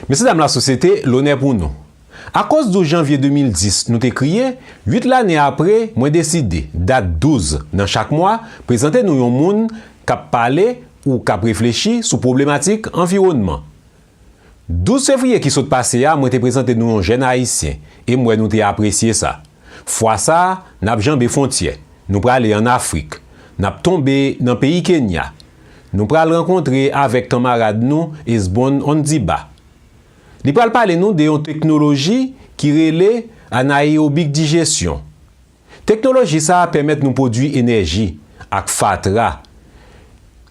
Messieurs, dames, la société, l'honneur pour nous. À cause de janvier 2010, nous t'ai crié, 8 l'année après, moi décidé, date 12 dans chaque mois, présenter nous un monde qui a parlé ou qui a réfléchi sur problématique environnement. 12 février qui s'est passé, moi t'ai présenté nous un jeune haïtien et moi nous t'ai apprécié ça. Fois ça, n'a jambé frontière. Nous pral aller en Afrique. N'a tombé dans le pays Kenya. Nous pral rencontrer avec camarade nous Esbon Ondiba. Li pral parler nous de technologie qui relève anaérobique digestion. Technologie ça permet nous produire énergie avec fatra.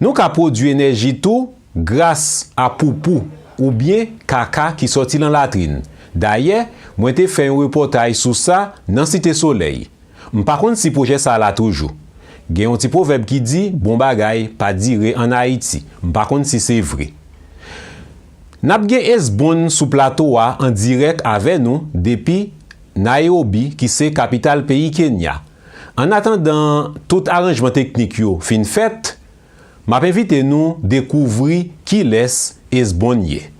Nous ka produire énergie tout grâce à poupou ou bien caca qui sorti dans la latrine. D'ailleurs, moi t'ai fait un reportage sur ça dans Cité Soleil. Par contre si projet ça là toujours. Gen un petit proverbe qui dit bon bagay pas dire en Haïti. Par contre si c'est vrai. N'a gen Esbon sous plateau en direct avec nous depuis Nairobi qui c'est capitale pays Kenya. En attendant tout arrangement technique yo fin fait, m'a invité nous découvrir qui laisse Esbon yé.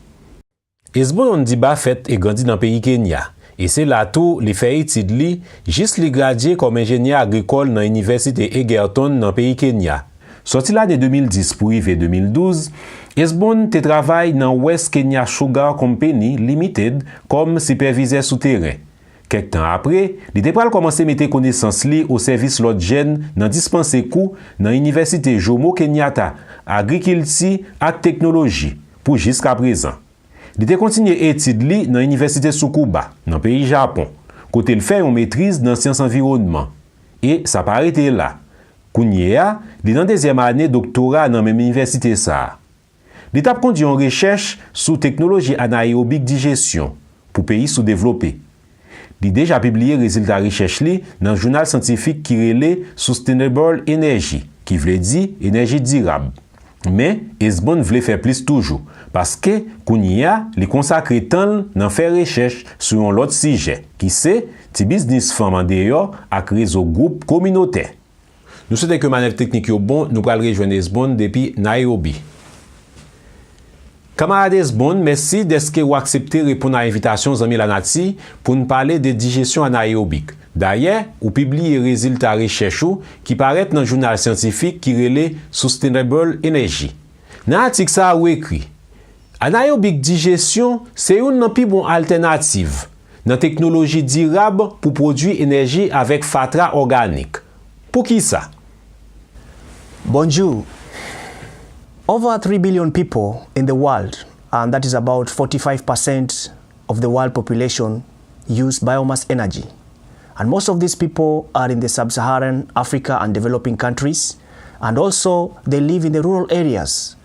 Esbon Ondiba fait et grandi dans pays Kenya. Et c'est là tout les fait études li, juste li gradué comme ingénieur agricole dans l'université Egerton dans pays Kenya. Sorti là de 2010 pour arriver 2012, Esbon te travaille dans West Kenya Sugar Company Limited comme superviseur souterrain. Quelques temps après, il te pral commencer mettre connaissance li au service l'autre jeune dans dispenser cours dans l'université Jomo Kenyatta, agriculture et technologie pour jusqu'à présent. Il te continué études li dans l'université Tsukuba dans pays Japon. Côté le fait une maîtrise dans sciences environnement et ça pas arrêté là. Kounyea, il dans deuxième année doctorat dans même université ça. Il a conduit une recherche sur technologie anaérobique digestion pour pays sous-développés. Il a déjà publié résultats recherche li dans le journal scientifique qui relève Sustainable Energy, qui veut dire énergie durable. Mais Esbon voulait faire plus toujours parce que Kounia li consacre temps dans faire recherche sur un autre sujet qui c'est ti business femme en dehors ak réseau groupe communautaire. Nous souhaitons que manœuvre technique yo bon, nous pral rejoindre Esbon depuis Nairobi. Camarade Esbon, merci d'être ou accepté répondre à l'invitation Zami Lanati pour nous parler de digestion anaérobique. D'ailleurs, vous publiez les résultats recherche qui paraissent dans le journal scientifique qui relève Sustainable Energy. Dans l'article ça ou écrit anaérobique digestion, c'est une plus bonne alternative dans la technologie durable pour produire énergie avec fatra organique. Pour qui ça? Bonjour. Over 3 billion people in the world, and that is about 45% of the world population, use biomass energy. And most of these people are in the sub-Saharan Africa and developing countries, and also they live in the rural areas.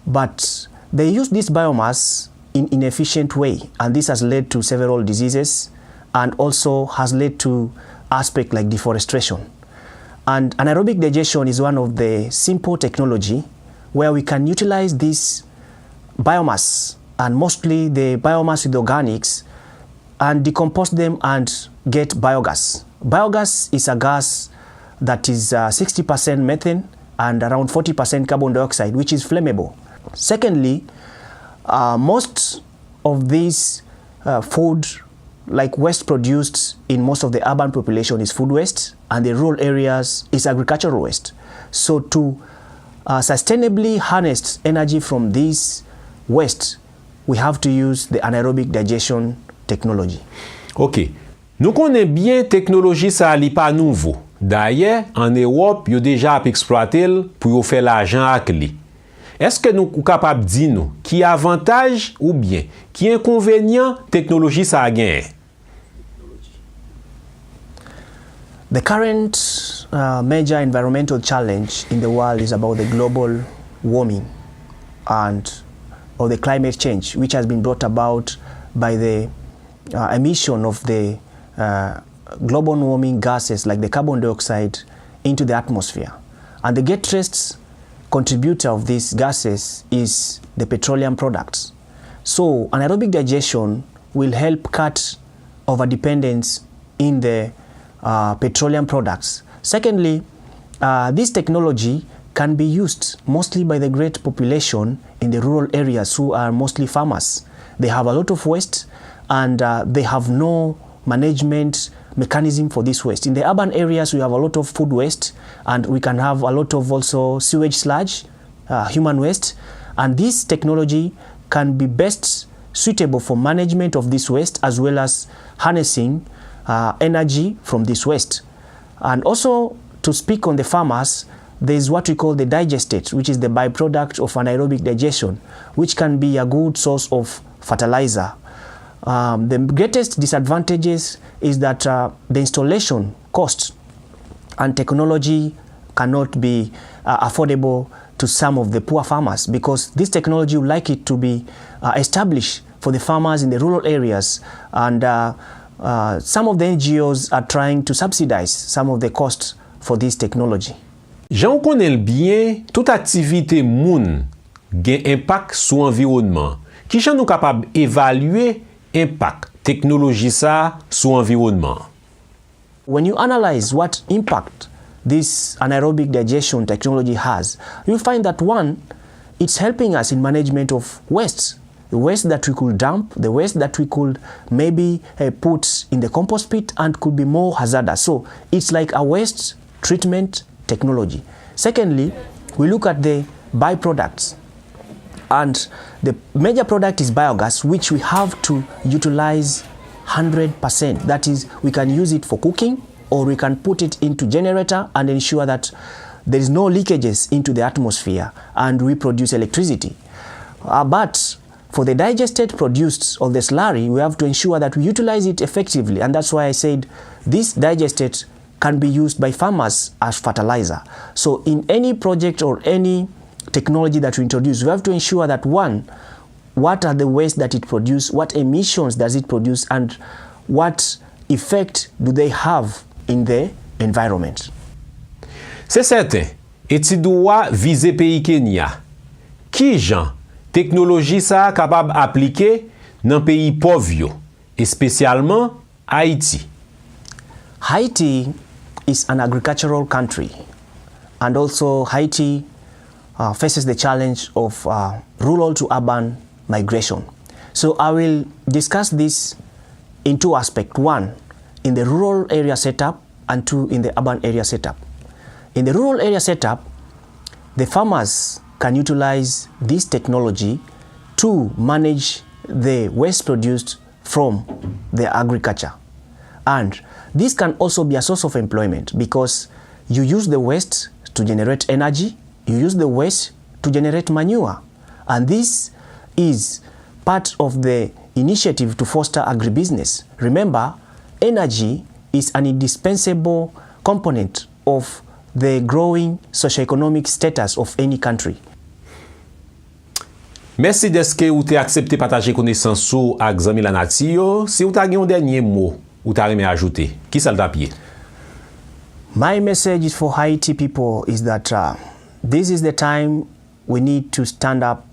But they use this biomass in an inefficient way, and this has led to several diseases and also has led to aspects like deforestation. And anaerobic digestion is one of the simple technology where we can utilize this biomass, and mostly the biomass with organics, and decompose them and get biogas. Biogas is a gas that is 60% methane and around 40% carbon dioxide, which is flammable. Secondly, most of these food, like waste produced in most of the urban population, is food waste, and the rural areas is agricultural waste. So to sustainably harness energy from this waste, we have to use the anaerobic digestion technology. OK. Nous connaissons bien technologie ça li pas nouveau. D'ailleurs, en Europe, yo déjà exploité pour faire l'argent avec lui. Est-ce que nous sommes capables de dire nous qui avantage ou bien qui inconvénient technologie ça a gagné? The current major environmental challenge in the world is about the global warming or the climate change, which has been brought about by the emission of the global warming gases like the carbon dioxide into the atmosphere. And the greatest contributor of these gases is the petroleum products. So anaerobic digestion will help cut overdependence in the petroleum products. Secondly, this technology can be used mostly by the great population in the rural areas who are mostly farmers. They have a lot of waste and they have no management mechanism for this waste. In the urban areas, we have a lot of food waste and we can have a lot of also sewage sludge, human waste, and this technology can be best suitable for management of this waste as well as harnessing energy from this waste. And also, to speak on the farmers, there is what we call the digestate, which is the byproduct of anaerobic digestion, which can be a good source of fertilizer. The greatest disadvantages is that the installation cost and technology cannot be affordable to some of the poor farmers, because this technology would like it to be established for the farmers in the rural areas, and some of the NGOs are trying to subsidize some of the costs for this technology. Jean connaît bien toute activité moun gen impact sur environnement. Qui jan nou capable évaluer impact technologie ça sur environnement? When you analyze what impact this anaerobic digestion technology has, you'll find that one, it's helping us in management of waste. The waste that we could dump, the waste that we could maybe put in the compost pit and could be more hazardous. So it's like a waste treatment technology. Secondly, we look at the byproducts. And the major product is biogas, which we have to utilize 100%. That is, we can use it for cooking, or we can put it into generator and ensure that there is no leakages into the atmosphere and we produce electricity. But for the digestate produced or the slurry, we have to ensure that we utilize it effectively. And that's why I said this digestate can be used by farmers as fertilizer. So in any project or any technology that we introduce, we have to ensure that one, what are the waste that it produces, what emissions does it produce, and what effect do they have in the environment. C'est certain, étude doit viser pays Kenya. Qui jan technologie ça capable appliquer dans pays pauvre yo, et spécialement Haïti? Haiti is an agricultural country, and also Haiti faces the challenge of rural to urban migration. So I will discuss this in two aspects. One, in the rural area setup, and two, in the urban area setup. In the rural area setup, the farmers can utilize this technology to manage the waste produced from their agriculture. And this can also be a source of employment, because you use the waste to generate energy, you use the waste to generate manure. And this is part of the initiative to foster agribusiness. Remember, energy is an indispensable component of the growing socioeconomic status of any country. Merci deske ou te accepté partager connaissance sou ak zami la nati yo. Si ou ta gen yon dernier mot ou ta reme ajouter, ki sal ta pied? My message for Haiti people is that this is the time we need to stand up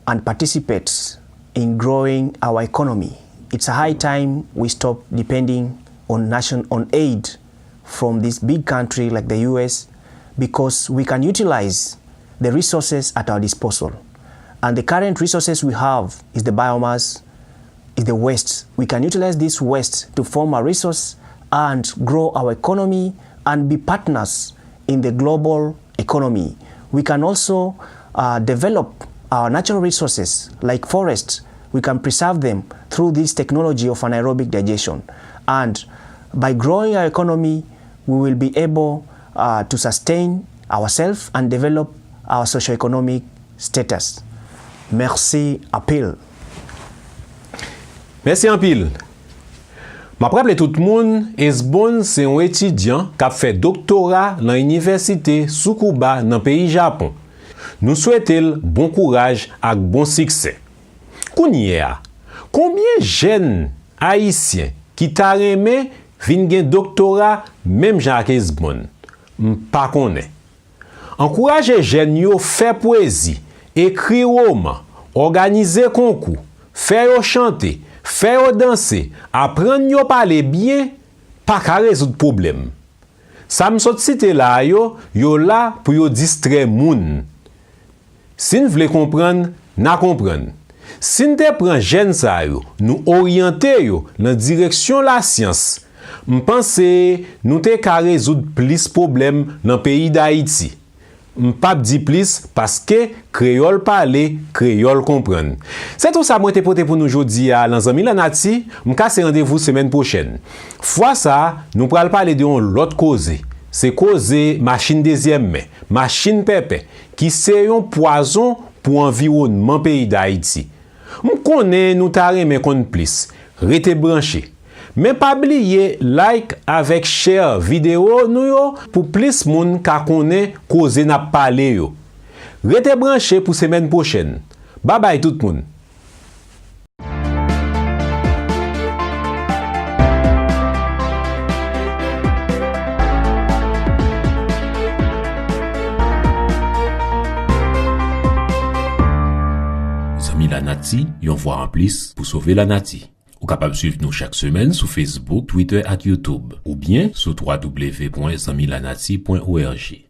and participate in growing our economy. It's a high time we stop depending on aid from this big country like the US, because we can utilize the resources at our disposal. And the current resources we have is the biomass, is the waste. We can utilize this waste to form a resource and grow our economy and be partners in the global economy. We can also develop our natural resources like forests. We can preserve them through this technology of anaerobic digestion. And by growing our economy, we will be able to sustain ourselves and develop our socioeconomic status. Merci en pile. Merci en pile. Ma rappelle tout le monde, Esbon c'est un étudiant qui a fait doctorat dans l'université Tsukuba dans le pays Japon. Nous souhaitons bon courage et bon succès. Kounia, combien de jeunes haïtiens qui t'a remé vin gen doctorat même Jacques Esbon? Pas connaît. Encouragez jeunes yo faire poésie, écrire roman, organiser concours, faire chanter, faire danser, apprendre à parler bien, pas qu'à résoudre problème. Ça me sot cité là yo là pour yo distraire moun. Si nous voulons comprendre, n'a comprendre. Si nous prend jeune ça yo, nous orienter yo dans direction la science. M'pense nous te ka résoudre plus problème dans pays d'Haïti. M'pap di plus parce que créole parler, créole comprendre. C'est tout ça moi te porté pour nous aujourd'hui à l'Anzami la Nati, m'kasse rendez-vous semaine prochaine. Fois ça, nous pral parler de l'autre cause. C'est cause machine deuxième main, machine pépé qui c'est un poison pour environnement pays d'Haïti. M'konne nous ta remè konn plus. Rete branché. Mais pas oublier like avec share vidéo nous yo pour plus moun ka connaît cause n'a parler yo. Rete branché pour semaine prochaine. Bye bye tout le monde. Zami la Nati, yon voix en plus pour sauver la Nati. Ou capable de suivre nous chaque semaine sur Facebook, Twitter et YouTube. Ou bien sur www.zamilanati.org.